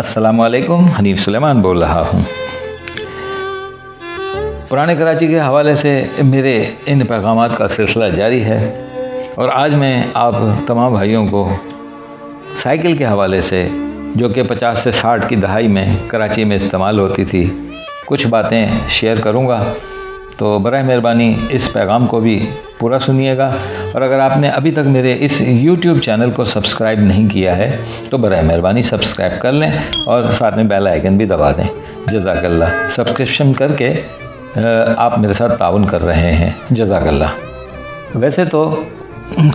अस्सलामुअलैकुम, हनीफ सुलेमान बोल रहा हूँ। पुराने कराची के हवाले से मेरे इन पैगामात का सिलसिला जारी है और आज मैं आप तमाम भाइयों को साइकिल के हवाले से, जो कि 50 से 60 की दहाई में कराची में इस्तेमाल होती थी, कुछ बातें शेयर करूँगा। तो बराए मेहरबानी इस पैगाम को भी पूरा सुनिएगा और अगर आपने अभी तक मेरे इस YouTube चैनल को सब्सक्राइब नहीं किया है तो बराए मेहरबानी सब्सक्राइब कर लें और साथ में बेल आइकन भी दबा दें। जज़ाकल्लाह। सब्सक्रिप्शन करके आप मेरे साथ ताउन कर रहे हैं, जज़ाकल्लाह। वैसे तो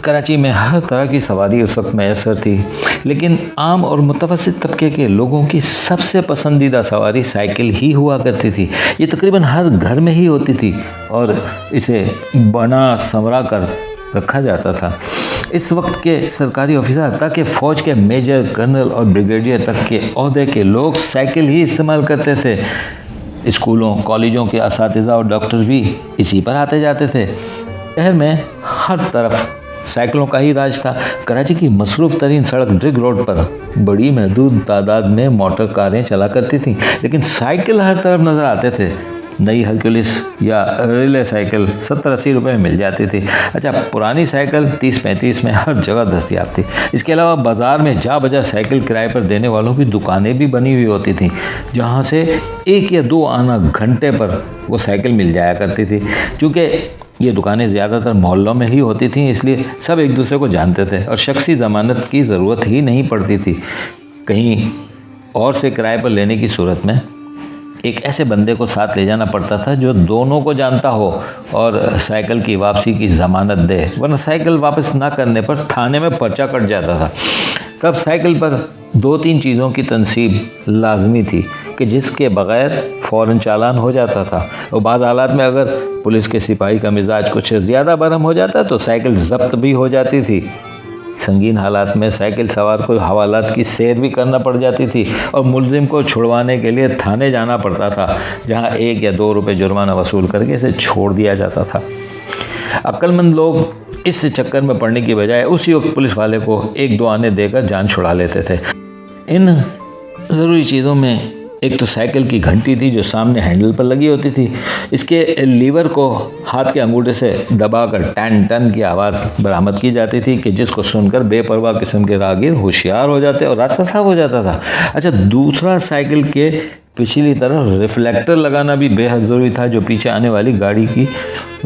कराची में हर तरह की सवारी उस वक्त मैसर थी, लेकिन आम और मुतवस्सित तबके के लोगों की सबसे पसंदीदा सवारी साइकिल ही हुआ करती थी। ये तकरीबन हर घर में ही होती थी और इसे बना संवरा कर रखा जाता था। इस वक्त के सरकारी ऑफिसर तक के फ़ौज के मेजर, कर्नल और ब्रिगेडियर तक के ओहदे के लोग साइकिल ही इस्तेमाल करते थे। स्कूलों, कॉलेजों के असातिज़ा और डॉक्टर भी इसी पर आते जाते थे। शहर में हर तरफ साइकिलों का ही राज था। कराची की मसरूफ़ तरीन सड़क ड्रिग रोड पर बड़ी महदूद तादाद में मोटर कारें चला करती थीं, लेकिन साइकिल हर तरफ नज़र आते थे। नई हरक्यूलिस या रिले साइकिल 70-80 रुपये में मिल जाती थी। अच्छा, पुरानी साइकिल 30-35 में हर जगह दस्तयाब थी। इसके अलावा बाज़ार में जा बजा साइकिल किराए पर देने वालों की दुकानें भी बनी हुई होती थीं, जहाँ से 1 या 2 आना घंटे पर वो साइकिल मिल जाया करती थी। चूँकि ये दुकानें ज़्यादातर मोहल्लों में ही होती थीं, इसलिए सब एक दूसरे को जानते थे और शख्सी ज़मानत की ज़रूरत ही नहीं पड़ती थी। कहीं और से किराए पर लेने की सूरत में एक ऐसे बंदे को साथ ले जाना पड़ता था जो दोनों को जानता हो और साइकिल की वापसी की ज़मानत दे, वरना साइकिल वापस ना करने पर थाने में पर्चा कट जाता था। तब साइकिल पर 2-3 चीज़ों की तनसीब लाजमी थी कि जिसके बग़ैर फ़ौरन चालान हो जाता था और बाज़ हालात में अगर पुलिस के सिपाही का मिजाज कुछ ज़्यादा बरहम हो जाता तो साइकिल ज़ब्त भी हो जाती थी। संगीन हालात में साइकिल सवार को हवालात की सैर भी करना पड़ जाती थी और मुलजिम को छुड़वाने के लिए थाने जाना पड़ता था, जहां 1 या 2 रुपये जुर्माना वसूल करके इसे छोड़ दिया जाता था। अक्लमंद लोग इस चक्कर में पड़ने की बजाय उसी वक्त पुलिस वाले को 1-2 आने देकर जान छुड़ा लेते थे। इन ज़रूरी चीज़ों में एक तो साइकिल की घंटी थी जो सामने हैंडल पर लगी होती थी। इसके लीवर को हाथ के अंगूठे से दबाकर टन टन की आवाज़ बरामद की जाती थी कि जिसको सुनकर बेपरवाह किस्म के राहगीर होशियार हो जाते और रास्ता साफ हो जाता था। अच्छा, दूसरा साइकिल के पिछली तरफ रिफ्लेक्टर लगाना भी बेहद ज़रूरी था, जो पीछे आने वाली गाड़ी की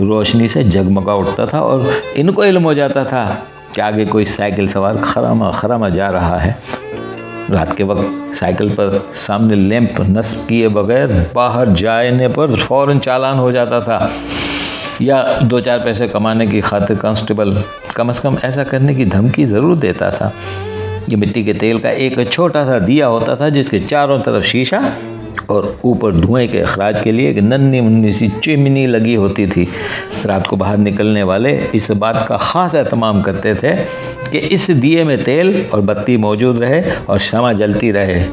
रोशनी से जगमगा उठता था और इनको इल्म हो जाता था कि आगे कोई साइकिल सवार खरामा जा रहा है। रात के वक्त साइकिल पर सामने लैंप नस्ब किए बगैर बाहर जाने पर फ़ौरन चालान हो जाता था, या 2-4 पैसे कमाने की खातिर कांस्टेबल कम से कम ऐसा करने की धमकी ज़रूर देता था। ये मिट्टी के तेल का एक छोटा सा दिया होता था जिसके चारों तरफ शीशा और ऊपर धुएं के अखराज के लिए एक नन्ही मुन्नी सी चिमनी लगी होती थी। रात को बाहर निकलने वाले इस बात का ख़ास एहतमाम करते थे कि इस दिए में तेल और बत्ती मौजूद रहे और शमा जलती रहे।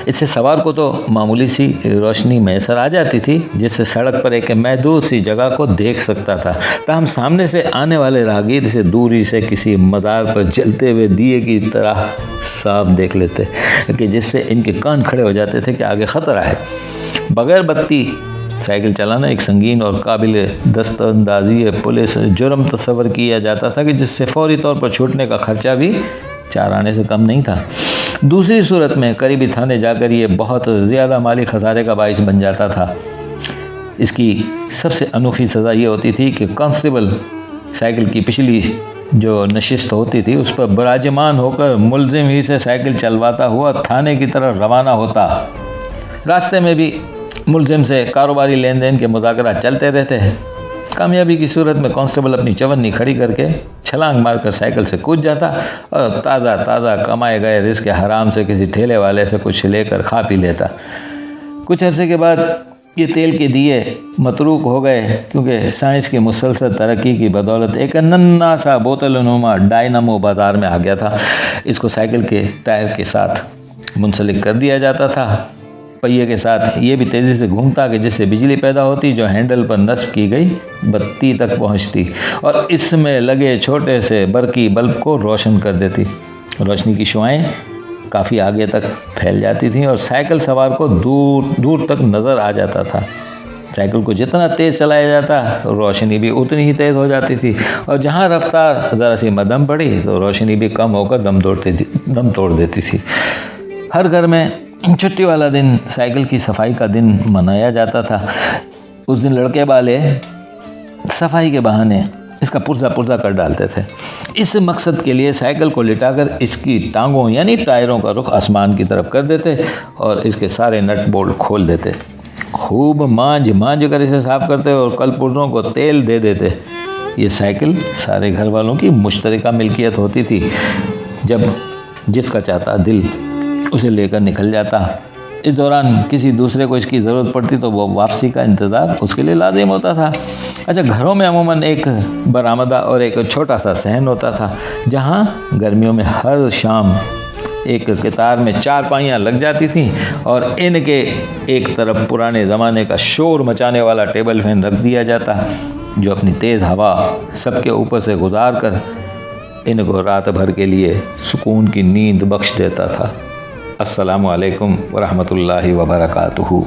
इससे सवार को तो मामूली सी रोशनी मैसर आ जाती थी, जिससे सड़क पर एक महदूद सी जगह को देख सकता था। ताहम सामने से आने वाले राहगीर से दूरी से किसी मज़ार पर जलते हुए दिए की तरह साफ देख लेते कि जिससे इनके कान खड़े हो जाते थे कि आगे ख़तरा है। बग़ैर बत्ती साइकिल चलाना एक संगीन और काबिल दस्तअंदाज़ी पुलिस जुर्म तस्वर किया जाता था कि जिससे फौरी तौर पर छूटने का खर्चा भी 4 आने से कम नहीं था। दूसरी सूरत में करीबी थाने जाकर ये बहुत ज़्यादा माली खसारे का बाइस बन जाता था। इसकी सबसे अनोखी सज़ा ये होती थी कि कांस्टेबल साइकिल की पिछली जो नशिस्त होती थी उस पर बराजमान होकर मुलजिम ही से साइकिल चलवाता हुआ थाने की तरफ रवाना होता। रास्ते में भी मुलजिम से कारोबारी लेन देन के मुज़ाकरा चलते रहते हैं। कामयाबी की सूरत में कांस्टेबल अपनी चवन्नी खड़ी करके छलांग मारकर साइकिल से कूद जाता और ताज़ा कमाए गए रिस्क हराम से किसी ठेले वाले से कुछ लेकर खा पी लेता। कुछ अरसे के बाद ये तेल के दिए मतरूक हो गए, क्योंकि साइंस की मुसलसल तरक्की की बदौलत एक नन्हा सा बोतलनुमा डायनामो बाज़ार में आ गया था। इसको साइकिल के टायर के साथ मुंसलिक कर दिया जाता था। पहिए के साथ ये भी तेज़ी से घूमता कि जिससे बिजली पैदा होती, जो हैंडल पर नस्ब की गई बत्ती तक पहुंचती और इसमें लगे छोटे से बरकी बल्ब को रोशन कर देती। रोशनी की शुआएं काफ़ी आगे तक फैल जाती थी और साइकिल सवार को दूर दूर तक नज़र आ जाता था। साइकिल को जितना तेज़ चलाया जाता रोशनी भी उतनी ही तेज़ हो जाती थी, और जहाँ रफ्तार ज़रा सी मध्यम पड़ी तो रोशनी भी कम होकर दम तोड़ देती थी। हर घर में छुट्टी वाला दिन साइकिल की सफाई का दिन मनाया जाता था। उस दिन लड़के वाले सफाई के बहाने इसका पुर्जा कर डालते थे। इस मकसद के लिए साइकिल को लिटाकर इसकी टांगों यानी टायरों का रुख आसमान की तरफ कर देते और इसके सारे नट बोल्ट खोल देते। खूब मांझ कर इसे साफ़ करते और कल पुर्जों को तेल दे देते। ये साइकिल सारे घर वालों की मुश्तरका मिल्कियत होती थी। जब जिसका चाहता दिल उसे लेकर निकल जाता। इस दौरान किसी दूसरे को इसकी ज़रूरत पड़ती तो वो वापसी का इंतज़ार उसके लिए लाजिम होता था। अच्छा, घरों में अमूमन एक बरामदा और एक छोटा सा सहन होता था, जहाँ गर्मियों में हर शाम एक कतार में 4 पाइयाँ लग जाती थीं और इनके एक तरफ पुराने ज़माने का शोर मचाने वाला टेबल फैन रख दिया जाता, जो अपनी तेज़ हवा सबके ऊपर से गुजार कर इनको रात भर के लिए सुकून की नींद बख्श देता था। अस्सलामु अलैकुम व रहमतुल्लाहि व बरकातुहू।